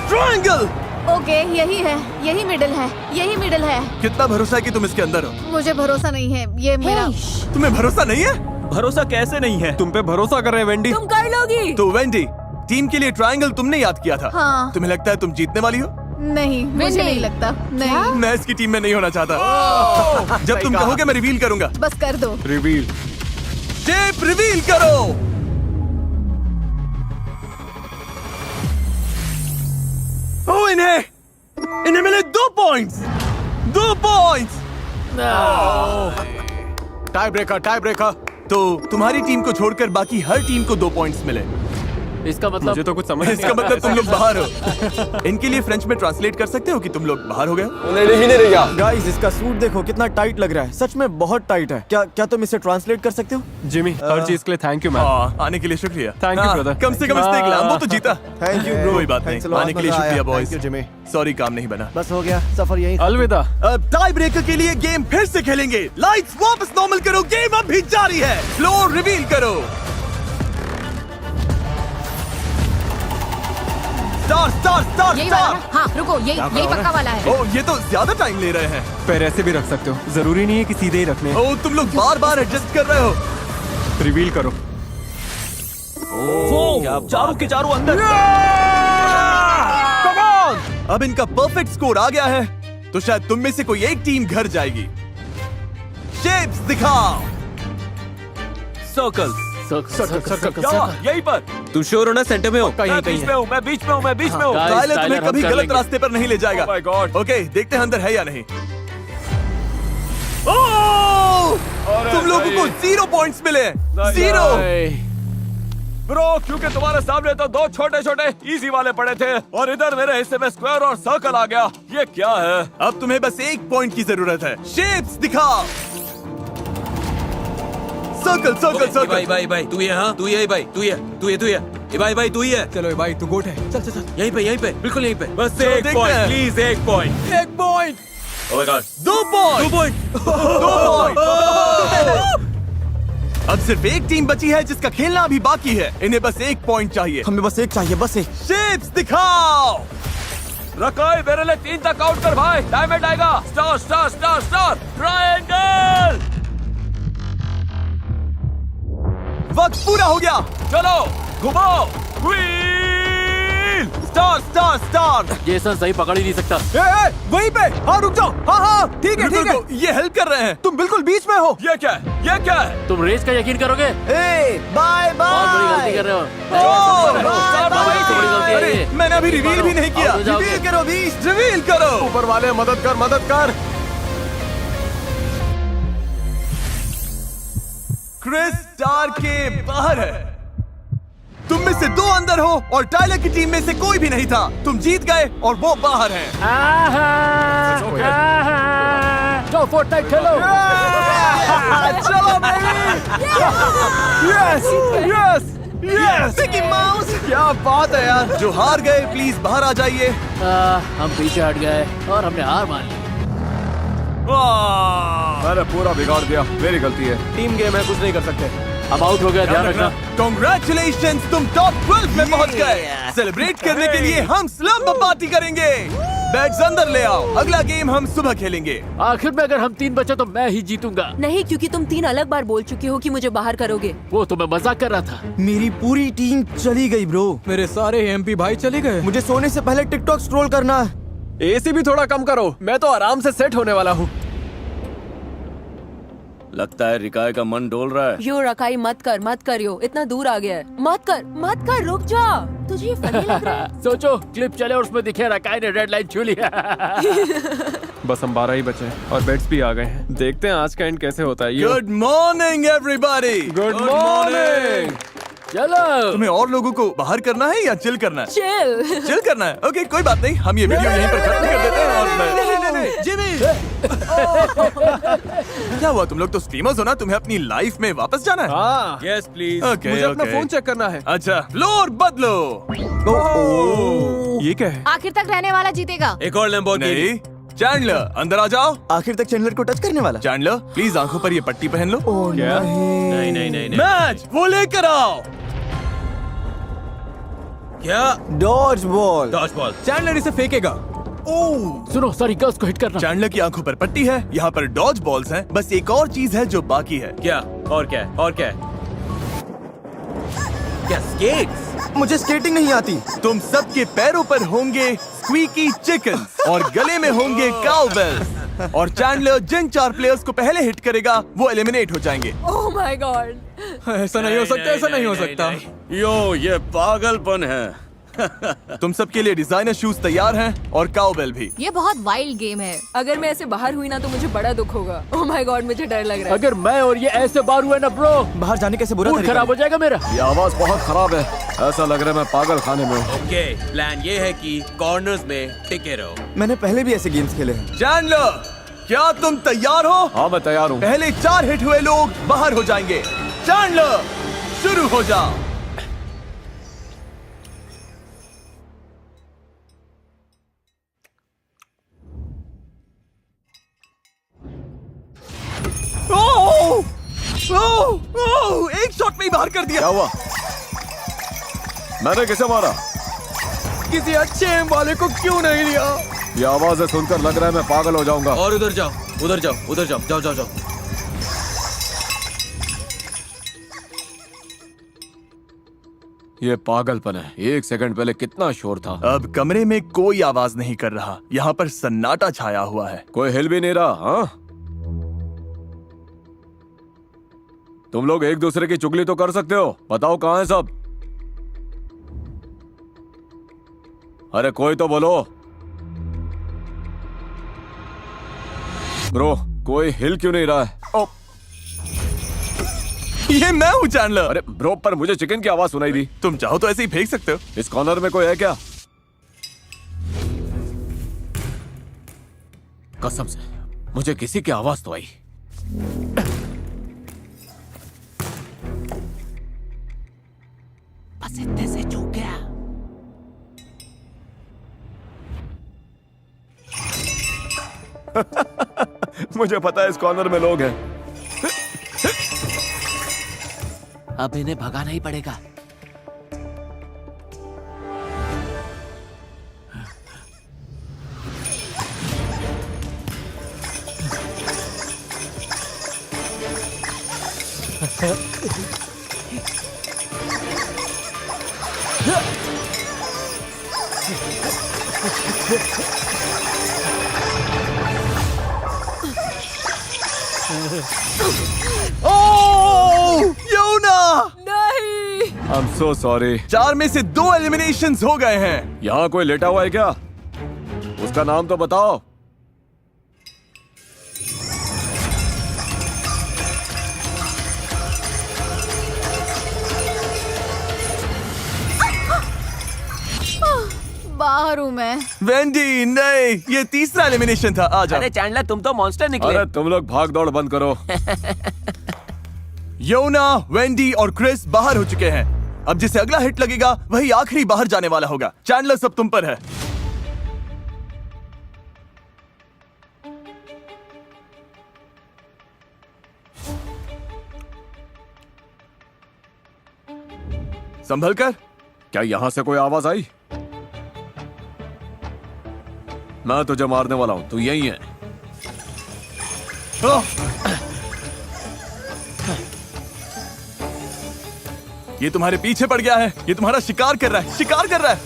ट्रायंगल। ओके, यही है, यही मिडिल है, यही मिडिल है। कितना भरोसा है कि तुम इसके अंदर हो? मुझे भरोसा नहीं है, ये मेरा। तुम्हें भरोसा नहीं है? भरोसा कैसे नहीं है? तुम पे भरोसा कर रहे हैं वेंडी। तुम कर लोगी। तो वेंडी, टीम के लिए ट्रायंगल तुमने याद किया था। हाँ। तुम्हें लगता है तुम जीतने वाली हो? नहीं, मुझे नहीं लगता। नहीं, मैं इसकी टीम में नहीं होना चाहता। जब तुम कहोगे मैं रिवील करूंगा। बस कर दो। रिवील। शेप रिवील करो। ओ, इन्हें मिले 2 पॉइंट्स। 2 पॉइंट्स। Tie breaker. तो तुम्हारी टीम को छोड़कर बाकी हर टीम को 2 पॉइंट्स मिले। इसका मतलब मुझे तो कुछ समझ नहीं इसका मतलब तुम लोग बाहर हो। इनके लिए फ्रेंच में ट्रांसलेट कर सकते हो कि तुम लोग बाहर हो गए हो? गाइस, इसका सूट देखो कितना टाइट लग रहा है। सच में बहुत टाइट है। क्या तुम इसे ट्रांसलेट कर सकते हो? जिमी, हर चीज के लिए थैंक यू मैम। हाँ, आने के लिए शुक्रिया। Thank you, हाँ, brother. कम से कम इसने एक लैम्बो तो जीता। Thank you bro. कोई बात नहीं, आने के लिए शुक्रिया boys. Thank you Jimmy. Sorry, काम नहीं बना। बस हो गया, सफर यही। अलविदा। अब टाई ब्रेकर के लिए गेम फिर से खेलेंगे। लाइट्स वापस नॉर्मल करो, गेम अब भी जारी है। फ्लोर रिवील करो। स्टार स्टार स्टार यही वाला स्टार। ना? हाँ रुको, यही पक्का वाला है। ओ, ये तो ज्यादा टाइम ले रहे हैं। पैर ऐसे भी रख सकते हो, जरूरी नहीं है कि सीधे ही रखने। ओ, तुम लोग बार बार एडजस्ट कर रहे हो। रिवील करो। चारों के चारों अंदर। Come on! अब इनका परफेक्ट स्कोर आ गया है, तो शायद तुम में से कोई एक टीम घर जाएगी। शेप्स दिखाओ। सर्कल। यहीं पर। तू श्योर हो ना सेंटर में हो? मैं बीच में हूँ, मैं बीच में हूँ, मैं बीच में हूँ। टाइलर तुम्हें कभी गलत रास्ते पर नहीं ले जाएगा। Oh my God. ओके, देखते हैं अंदर है या नहीं। ओह! तुम लोगों को 0 पॉइंट्स मिले। 0। ब्रो, क्योंकि तुम्हारे सामने तो 2 छोटे छोटे इजी वाले पड़े थे और इधर मेरे हिस्से में स्क्वायर और सर्कल आ गया। ये क्या है? अब तुम्हें बस 1 पॉइंट की जरूरत है। शेप्स दिखाओ। Circle circle circle. भाई भाई भाई तू ये, हाँ तू ये भाई, तू ये भाई भाई तू ही है। चलो भाई तू गोट है, चल चल चल। यहीं पे बिल्कुल यहीं पे। बस चलो, 1 देखते पॉइंट हैं। Please, 1 point. 1 point. Oh my God, 2 point. 2 point. 2 point. अब सिर्फ एक टीम बची है जिसका खेलना अभी बाकी है। इन्हें बस 1 पॉइंट चाहिए। हमें बस एक चाहिए, बस एक। शेप्स दिखाओ। रकाई, मेरे लिए 3 तक काउंट कर भाई। डायमंड आएगा। Star star star star triangle. वक्त पूरा हो गया। चलो घुमाओ। Wheel. Star star star. Jason सही पकड़ ही नहीं सकता। वहीं पे। हाँ रुक जाओ। हाँ ठीक है रुको, ठीक है। रुको, ये हेल्प कर रहे हैं। तुम बिल्कुल बीच में हो। ये क्या है? ये क्या है? तुम रेस का यकीन करोगे? बाय बहुत बड़ी गलती बाय। कर रहे हो। बाय बहुत बड़ी गलती है अरे ये। मैंने अभी रिवील भी नहीं किया। आओ तो जाओगे। रिवील करो बीच। रिवील करो। ऊपर वाले मदद कर, मदद कर। क्रिस स्टार के बाहर है। तुम में से 2 अंदर हो और टाइलर की टीम में से कोई भी नहीं था। तुम जीत गए और वो बाहर हैं। जाओ फोर्टनाइट खेलो। चलो yes yes yes. Mickey mouse. क्या बात है यार। जो हार गए प्लीज बाहर आ जाइए। हम पीछे हट गए और हमने हार मान ली। मैंने पूरा बिगाड़ दिया, मेरी गलती है। टीम गेम है, कुछ नहीं कर सकते। अब आउट हो गया, ध्यान रखना। Congratulations, तुम टॉप 12 में पहुंच गए। सेलिब्रेट करने के लिए हम स्लम्प पार्टी करेंगे। बैग्स अंदर ले आओ। अगला गेम हम सुबह खेलेंगे। आखिर में अगर हम 3 बचे तो मैं ही जीतूंगा। नहीं, क्योंकि तुम 3 अलग बार बोल चुके हो कि मुझे बाहर करोगे। वो तो मैं मजाक कर रहा था। मेरी पूरी टीम चली गई ब्रो। मेरे सारे एमपी भाई चले गए। मुझे सोने से पहले टिकटॉक स्क्रॉल करना है। एसी भी थोड़ा कम करो, मैं तो आराम से सेट होने वाला हूँ। लगता है रिकाय का मन डोल रहा है। यो रकाई मत कर यो, इतना दूर आ गया है। मत कर, रुक जा। तुझे ये फनी लग रहा है? सोचो क्लिप चले और उसमें दिखे रकाई ने रेड लाइन छू लिया। बस हम 12 ही बचे हैं और बेड्स भी आ गए हैं। देखते हैं आज का एंड कैसे होता है। Good morning everybody. Good morning. चलो तुम्हें और लोगों को बाहर करना है या चिल करना है? चिल करना है। ओके, कोई बात नहीं। हम ये वीडियो यहीं पर खत्म कर देते हैं और जिमी। क्या हुआ? तुम लोग तो स्ट्रीमर्स हो ना, तुम्हें अपनी लाइफ में वापस जाना है? हाँ, यस प्लीज। ओके, मुझे अपना ओके। फोन चेक करना है। अच्छा, फ्लोर बदलो। ये क्या है? आखिर तक रहने वाला जीतेगा। एक और लैम्बोर्गिनी। नहीं, चैंडलर अंदर आ जाओ। आखिर तक चैंडलर को टच करने वाला। चैंडलर प्लीज आंखों पर ये पट्टी पहन लो। क्या? नहीं नहीं नहीं नहीं। मैच वो लेकर आओ। क्या? Dodge ball. Dodge ball. Chandler इसे फेंकेगा। सुनो, सारी गर्ल्स को हिट करना। चैंडलर की आंखों पर पट्टी है, यहाँ पर डॉज बॉल्स हैं। बस एक और चीज है जो बाकी है। क्या? और क्या है? और क्या है? क्या स्केट्स? मुझे स्केटिंग नहीं आती। तुम सबके पैरों पर होंगे स्क्वीकी चिकन और गले में होंगे काउबेल्स। और चैंडलर जिन 4 प्लेयर्स को पहले हिट करेगा वो एलिमिनेट हो जाएंगे। Oh my God. ऐसा नहीं हो सकता, ऐसा नहीं हो सकता। यो, ये पागलपन है। तुम सबके लिए डिजाइनर शूज तैयार हैं और काउबेल भी। ये बहुत वाइल्ड गेम है। अगर मैं ऐसे बाहर हुई ना तो मुझे बड़ा दुख होगा। ओह माय गॉड, मुझे डर लग रहा है। अगर मैं और ये ऐसे बार हुए ना ब्रो, बाहर जाने कैसे बुरा मूड तरीका खराब हो जाएगा मेरा। ये आवाज बहुत खराब है। ऐसा लग रहा है मैं पागल खाने में हूँ। ओके, प्लान ये है कि कॉर्नर्स में टिके रहो। मैंने पहले भी ऐसे गेम्स खेले हैं। चैंडलर, क्या तुम तैयार हो? हाँ, मैं तैयार हूँ। पहले 4 हिट हुए लोग बाहर हो जाएंगे। चैंडलर शुरू हो जाओ। एक शॉट में ही बाहर कर दिया। क्या हुआ? मैंने किसे मारा? किसी अच्छे एम वाले को क्यों नहीं लिया? ये आवाजें सुनकर लग रहा है मैं पागल हो जाऊंगा। और उधर जाओ, उधर जाओ, उधर जाओ, जाओ जाओ जाओ। ये पागलपन है। 1 सेकंड पहले कितना शोर था। अब कमरे में कोई आवाज नहीं कर रहा। यहाँ पर सन्नाटा छाया हुआ है। कोई हिल भी नहीं रहा। हाँ, तुम लोग एक दूसरे की चुगली तो कर सकते हो, बताओ कहाँ है सब? अरे कोई तो बोलो। ब्रो कोई हिल क्यों नहीं रहा है? ओ, ये मैं हूँ चैंडलर। अरे ब्रो पर मुझे चिकन की आवाज सुनाई दी। तुम चाहो तो ऐसे ही फेंक सकते हो। इस कॉर्नर में कोई है क्या? कसम से मुझे किसी की आवाज तो आई। बस इतने से चूक गया। मुझे पता है इस कॉर्नर में लोग हैं। अब इन्हें भगाना ही पड़ेगा। योना! नहीं। I am so sorry. 4 में से 2 एलिमिनेशंस हो गए हैं। यहाँ कोई लेटा हुआ है क्या? उसका नाम तो बताओ। बाहर हूँ मैं। वेंडी नहीं, ये तीसरा एलिमिनेशन था। आ जाओ। अरे चैंडलर तुम तो मॉन्स्टर निकले। अरे तुम लोग भाग दौड़ बंद करो। योना, वेंडी और क्रिस बाहर हो चुके हैं। अब जिसे अगला हिट लगेगा वही आखिरी बाहर जाने वाला होगा। चैंडलर सब तुम पर है। संभल कर। क्या यहाँ से कोई आवाज आई? मैं तुझे मारने वाला हूँ, तू यही है। ये तुम्हारे पीछे पड़ गया है। ये तुम्हारा शिकार कर रहा है, शिकार कर रहा है।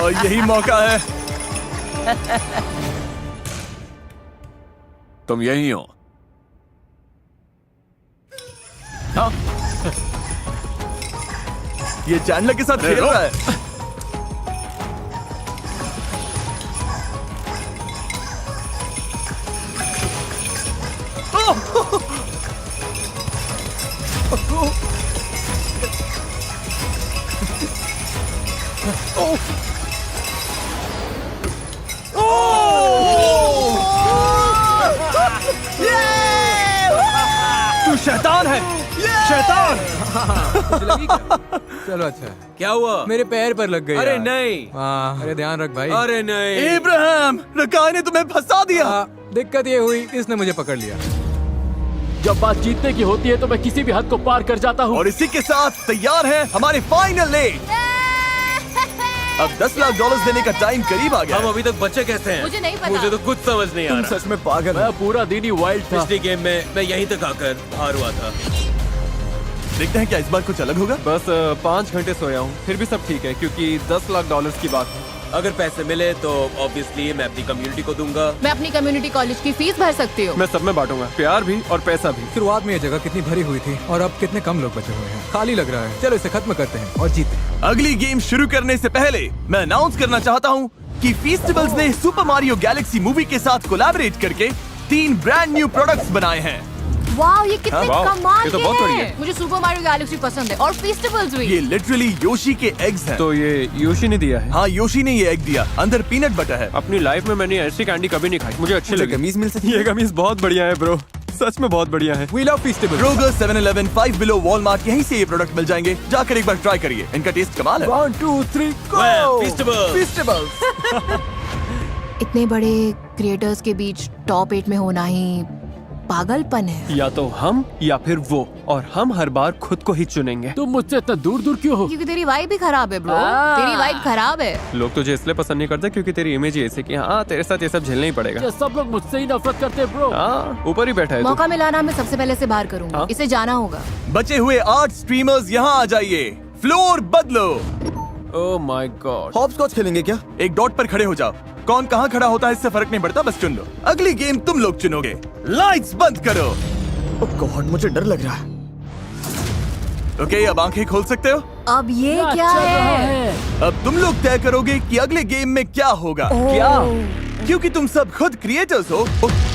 और यही मौका है। तुम यही हो। ये चैंडलर के साथ खेल रहा है। तू शैतान है, शैतान। चलो अच्छा है। क्या हुआ? मेरे पैर पर लग गई। अरे यार। नहीं। हाँ, अरे ध्यान रख भाई। अरे नहीं। इब्राहिम, रकाय ने तुम्हें फंसा दिया। दिक्कत ये हुई, इसने मुझे पकड़ लिया। जब बात जीतने की होती है तो मैं किसी भी हद को पार कर जाता हूँ। और इसी के साथ तैयार है हमारे फाइनल लेग। अब $10 लाख देने का टाइम करीब आ गया। हम अभी तक बचे कैसे हैं? मुझे नहीं पता। मुझे तो कुछ समझ नहीं आ रहा। सच में पागल। मैं पूरा दिन ही वाइल्ड था। पिछली गेम में मैं यहीं तक आकर हार हुआ था। देखते हैं क्या इस बार कुछ अलग होगा। बस 5 घंटे सोया हूँ, फिर भी सब ठीक है क्योंकि $10 लाख की बात है। अगर पैसे मिले तो ऑब्वियसली मैं अपनी कम्युनिटी को दूंगा। मैं अपनी कम्युनिटी कॉलेज की फीस भर सकती हूँ। मैं सब में बांटूंगा, प्यार भी और पैसा भी। शुरुआत में ये जगह कितनी भरी हुई थी और अब कितने कम लोग बचे हुए हैं। खाली लग रहा है। चलो इसे खत्म करते हैं और जीते हैं। अगली गेम शुरू करने से पहले मैं अनाउंस करना चाहता हूँ कि फीस्टिवल्स ने सुपर मारियो गैलेक्सी मूवी के साथ कोलैबोरेट करके 3 ब्रांड न्यू प्रोडक्ट्स बनाए हैं। वाह, ये कितने वाह, कमाल ये तो के बहुत बढ़िया हैं। है। मुझे सुपर मारियो गैलेक्सी पसंद है और फेस्टिवल्स भी। ये लिटरली योशी के एग्स हैं। तो ये योशी ने दिया है। हाँ, योशी ने ये एग दिया। अंदर पीनट बटर है। अपनी लाइफ में मैंने ऐसी कैंडी कभी नहीं खाई, मुझे अच्छी मुझे लगी। कमीज मिल सकती है? ये कमीज बहुत बढ़िया है ब्रो, सच में बहुत बढ़िया है। We love festival. Kroger, 7-Eleven, 5 Below, Walmart, यहीं से ये प्रोडक्ट मिल जाएंगे। जाकर एक बार ट्राई करिए, इनका टेस्ट कमाल है। 1 2 3 फेस्टिवल। इतने बड़े क्रिएटर्स के बीच टॉप 8 में होना ही पागलपन है। या तो हम या फिर वो, और हम हर बार खुद को ही चुनेंगे। तुम मुझसे इतना दूर दूर क्यों हो? क्योंकि तेरी वाइब भी खराब है ब्रो। तेरी वाइब खराब है। लोग तुझे इसलिए पसंद नहीं करते क्योंकि तेरी इमेज ही ऐसी कि हाँ तेरे साथ ये सब झेलना ही पड़ेगा। ये सब लोग मुझसे ही नफरत करते हैं ब्रो। हाँ, ऊपर ही बैठा है तू। मौका मिला ना, मैं सबसे पहले से बाहर करूंगा। हाँ? इसे जाना होगा। बचे हुए 8 स्ट्रीमर्स यहाँ आ जाइए। फ्लोर बदलो। Oh my God. हॉपस्कॉच खेलेंगे क्या? एक डॉट पर खड़े हो जाओ। कौन कहाँ खड़ा होता है इससे फर्क नहीं पड़ता, बस चुन लो। अगली गेम तुम लोग चुनोगे। लाइट्स बंद करो। गॉड, मुझे डर लग रहा है। ओके, अब आंखें खोल सकते हो। अब ये क्या है? अब तुम लोग तय करोगे कि अगले गेम में क्या होगा। क्या? क्योंकि तुम सब खुद क्रिएटर्स हो,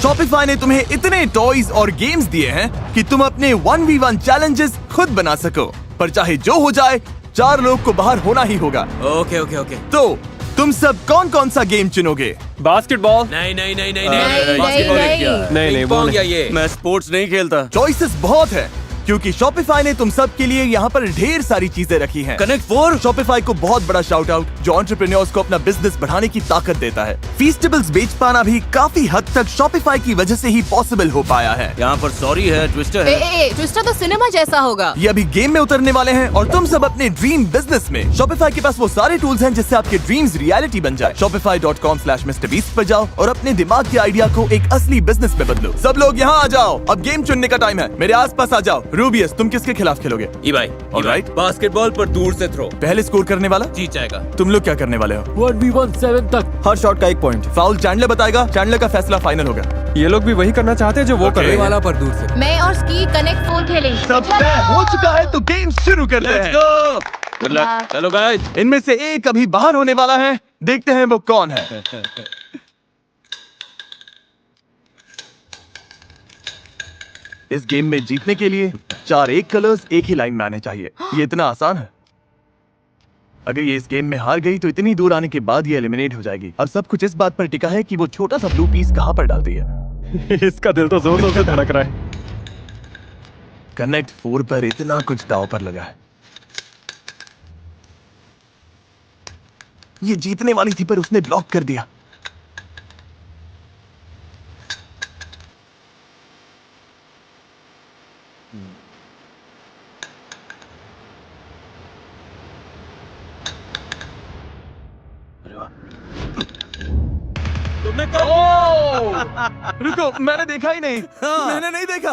शॉपिफाई ने तुम्हें इतने टॉयज और गेम्स दिए हैं कि तुम अपने 1v1 चैलेंजेस खुद बना सको। पर चाहे जो हो जाए, 4 लोग को बाहर होना ही होगा। Okay okay okay. तो तुम सब कौन कौन सा गेम चुनोगे? बास्केटबॉल। नहीं नहीं नहीं नहीं नहीं, बास्केटबॉल नहीं, क्या? नहीं, वो पिंग-पोंग या ये? मैं स्पोर्ट्स नहीं खेलता। चॉइसेस बहुत है क्योंकि शॉपिफाई ने तुम सब के लिए यहाँ पर ढेर सारी चीजें रखी हैं। कनेक्ट 4। शॉपिफाई को बहुत बड़ा शाउट आउट जो एंटरप्रेन्योर्स को अपना बिजनेस बढ़ाने की ताकत देता है। फीस्टेबल्स बेच पाना भी काफी हद तक शॉपिफाई की वजह से ही पॉसिबल हो पाया है। यहाँ पर सॉरी है, ट्विस्टर है। ट्विस्टर तो सिनेमा जैसा होगा। ये अभी गेम में उतरने वाले हैं और तुम सब अपने ड्रीम बिजनेस में शॉपिफाई के पास वो सारे टूल्स हैं जिससे आपके ड्रीम्स रियलिटी बन जाए। shopify.com/MrBeast पर जाओ और अपने दिमाग के आइडिया को एक असली बिजनेस में बदलो। सब लोग यहाँ आ जाओ, अब गेम चुनने का टाइम है। मेरे आसपास आ जाओ। रूबियस, तुम किसके खिलाफ खेलोगे? भाई Alright. बास्केटबॉल पर दूर से थ्रो पहले स्कोर करने वाला जीत जाएगा। तुम लोग क्या करने वाले हो? 1v1 7 तक। हर शॉट का 1 पॉइंट। फाउल चैंडलर बताएगा, चैंडलर का फैसला फाइनल होगा। ये लोग भी वही करना चाहते हैं जो वो कर Okay. रहे हैं। वाला पर दूर से। मैं और स्की कनेक्ट 4 खेलेंगे। सब तय हो चुका है तो गेम शुरू करते हैं। Good luck. चलो गाइस। इनमें से एक अभी बाहर होने वाला है, देखते हैं वो कौन है। इस गेम में जीतने के लिए 4 एक कलर्स एक ही लाइन में आने चाहिए। ये इतना आसान है। अगर ये इस गेम में हार गई तो इतनी दूर आने के बाद ये एलिमिनेट हो जाएगी। अब सब कुछ इस बात पर टिका है कि वो छोटा सा ब्लू पीस कहां पर डालती है। इसका दिल तो जोर जोर से धड़क रहा है। कनेक्ट 4 पर इतना कुछ दांव पर लगा है। ये जीतने वाली थी पर उसने ब्लॉक कर दिया। तुमने कर रुको, मैंने देखा ही नहीं। मैंने नहीं देखा।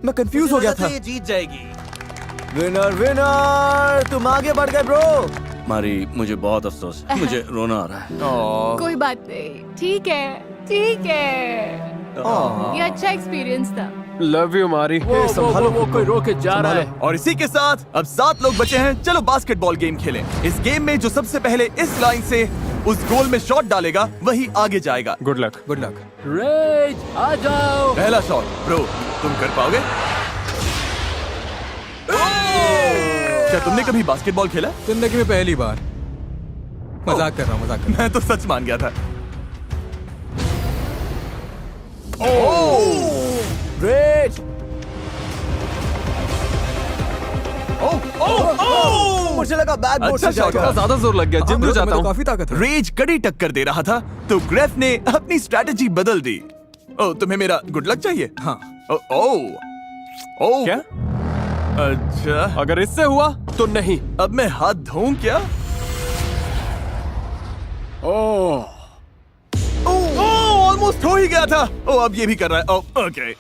मैं कंफ्यूज हो गया था। ये जीत जाएगी। विनर विनर, तुम आगे बढ़ गए ब्रो। मारी, मुझे बहुत अफसोस है। मुझे रोना आ रहा है। कोई बात नहीं, ठीक है ठीक है। ये अच्छा एक्सपीरियंस था। लव यू मारी। वो कोई रोके जा रहा है। और इसी के साथ अब 7 लोग बचे हैं। चलो बास्केटबॉल गेम खेलें। इस गेम में जो सबसे पहले इस लाइन से उस गोल में शॉट डालेगा वही आगे जाएगा। Good luck. Good luck. रेज आ जाओ। पहला शॉट ब्रो, तुम कर पाओगे? क्या तुमने कभी बास्केटबॉल खेला? जिंदगी में पहली बार। मजाक कर रहा हूँ, मजाक कर रहा मैं तो सच मान गया था। ग्रेट। मुझे लगा बैकबोर्ड अच्छा से शॉट जाएगा। था। ज्यादा जोर लग गया। हूँ। जिम ब्रो, जाता तुम्हें तो हूँ। काफी ताकत है। रेज कड़ी टक्कर दे रहा था तो ग्रेफ ने अपनी स्ट्रैटेजी बदल दी। ओ, तुम्हें मेरा गुड लक चाहिए? हाँ। ओ, ओ, ओ, क्या? अच्छा, अगर इससे हुआ तो नहीं। अब मैं हाथ धोऊं क्या? ऑलमोस्ट हो ही गया था। ओ, अब ये भी कर रहा है। ओ, ओके।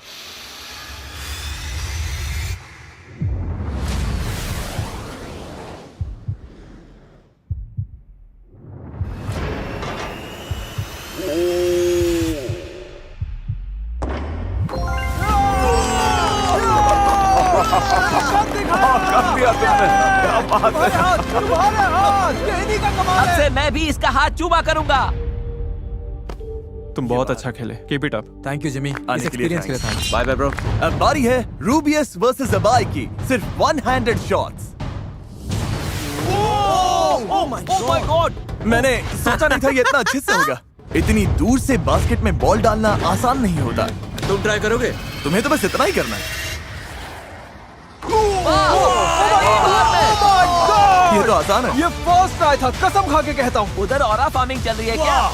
अब से मैं भी इसका हाथ चूमा करूंगा। तुम बहुत अच्छा खेले। Keep it up. Thank you Jimmy, इस आने के लिए एक्सपीरियंस के लिए थैंक्स। Bye bye bro. अब बारी है रूबियस वर्सेस अबाई की। सिर्फ 1-handed shots. Oh my God. मैंने सोचा नहीं था ये इतना अच्छे से होगा। इतनी दूर से बास्केट में बॉल डालना आसान नहीं होता। तुम ट्राई करोगे? तुम्हें तो बस इतना ही करना है। ये तो आसान है। ये फर्स्ट ट्राई था, कसम खा के कहता हूँ। उधर ऑरा फार्मिंग चल रही है क्या?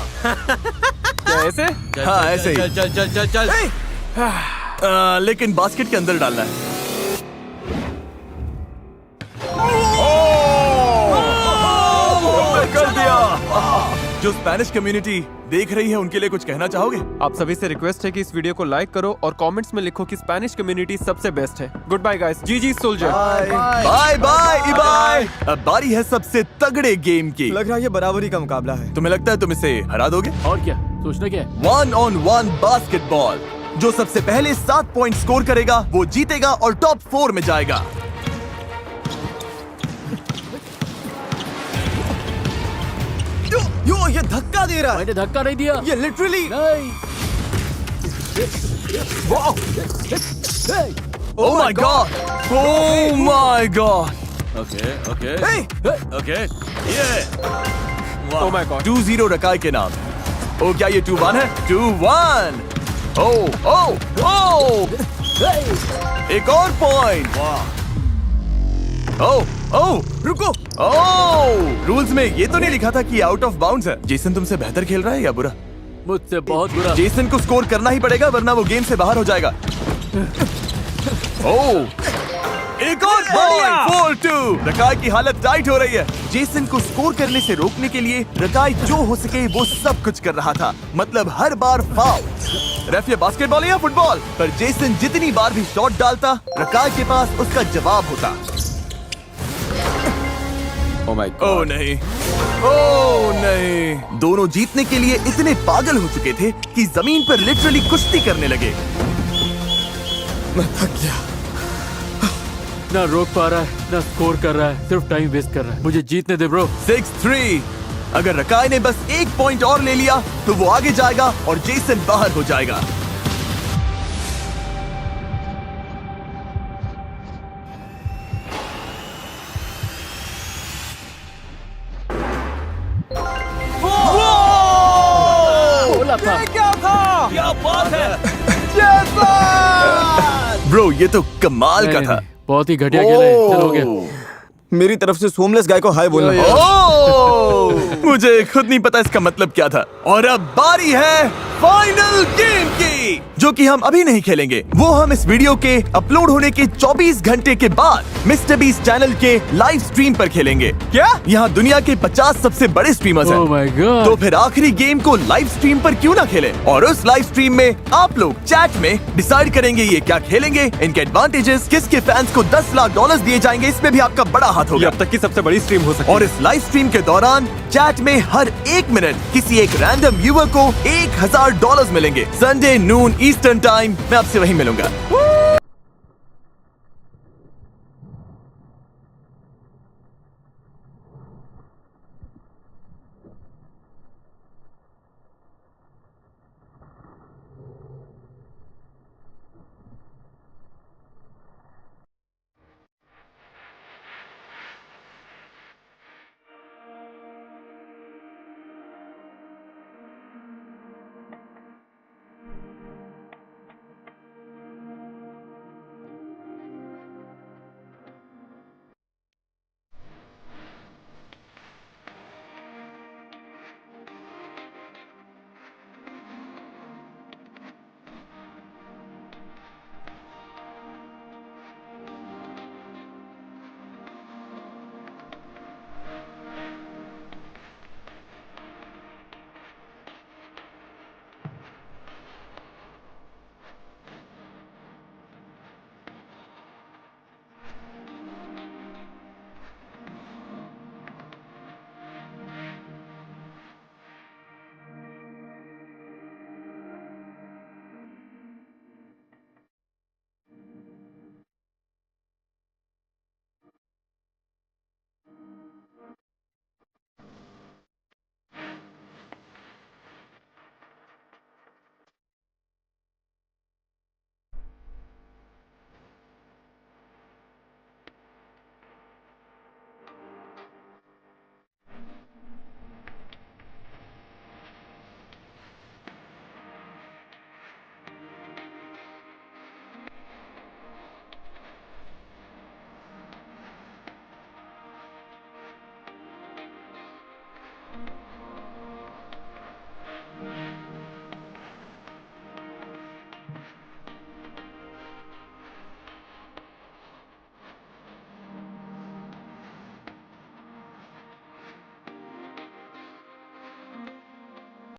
क्या ऐसे? चल, हाँ, चल, ऐसे ही। चल चल चल चल चल। लेकिन बास्केट के अंदर डालना है। कर दिया। जो स्पेनिश कम्युनिटी देख रही है उनके लिए कुछ कहना चाहोगे? आप सभी से रिक्वेस्ट है कि इस वीडियो को लाइक करो और कमेंट्स में लिखो कि स्पेनिश कम्युनिटी सबसे बेस्ट है। गुड बाय गाइस, जी सोल्जर। बाय बाय इबाय। अब बारी है सबसे तगड़े गेम की। लग रहा है ये बराबरी का मुकाबला है। तुम्हें लगता है तुम इसे हरा दोगे? और क्या सोचना क्या है? 1-on-1 basketball. जो सबसे पहले 7 पॉइंट स्कोर करेगा वो जीतेगा और टॉप 4 में जाएगा। यो ये धक्का दे रहा है। मैंने धक्का नहीं दिया। ये लिटरली नहीं। Oh my god! Oh my god! Okay okay Hey! Okay ये ओह माय गॉड। 2-0 रकाय के नाम। ओ क्या ये 2-1 है? 2-1। ओ एक और पॉइंट। ओ रुको। रूल्स में ये तो नहीं लिखा था कि आउट ऑफ बाउंड्स है। जेसन तुमसे बेहतर खेल रहा है या बुरा? मुझसे बहुत बुरा। जेसन को स्कोर करना ही पड़ेगा वरना वो गेम से बाहर हो जाएगा। एक और पॉइंट। 4-2। रकाय की हालत टाइट हो रही है। जेसन को स्कोर करने से रोकने के लिए रकाय जो हो सके वो सब कुछ कर रहा था, मतलब हर बार फाउल। रेफ ये बास्केटबॉल है या फुटबॉल? पर जेसन जितनी बार भी शॉट डालता रकाय के पास उसका जवाब होता। Oh my oh God. नहीं, ओह नहीं। दोनों जीतने के लिए इतने पागल हो चुके थे कि जमीन पर लिटरली कुश्ती करने लगे। मैं थक गया। ना रोक पा रहा है ना स्कोर कर रहा है, सिर्फ टाइम वेस्ट कर रहा है। मुझे जीतने दे ब्रो। 6-3। अगर रकाय ने बस 1 पॉइंट और ले लिया तो वो आगे जाएगा और जेसन बाहर हो जाएगा। बोला था। क्या था? क्या बात है। ब्रो ये तो कमाल का था। बहुत ही घटिया खेला है। चलो हो गया। मेरी तरफ से सोमलेस गाय को हाय बोलना। ओह, मुझे खुद नहीं पता इसका मतलब क्या था। और अब बारी है फाइनल गेम की, जो कि हम अभी नहीं खेलेंगे। वो हम इस वीडियो के अपलोड होने के 24 घंटे के बाद मिस्टर बीस्ट चैनल के लाइव स्ट्रीम पर खेलेंगे। क्या यहाँ दुनिया के 50 सबसे बड़े स्ट्रीमर्स हैं। Oh my God. तो फिर आखिरी गेम को लाइव स्ट्रीम पर क्यों ना खेलें? और उस लाइव स्ट्रीम में आप लोग चैट में डिसाइड करेंगे ये क्या खेलेंगे, इनके एडवांटेजेस, किसके फैंस को $10 लाख दिए जाएंगे, इसमें भी आपका बड़ा हाथ ये होगा। अब तक की सबसे बड़ी स्ट्रीम हो सकती है। और इस लाइव स्ट्रीम के दौरान चैट में हर 1 मिनट किसी एक रैंडम व्यूअर को $1000 मिलेंगे। संडे नून ईस्टर्न टाइम मैं आपसे वहीं मिलूंगा।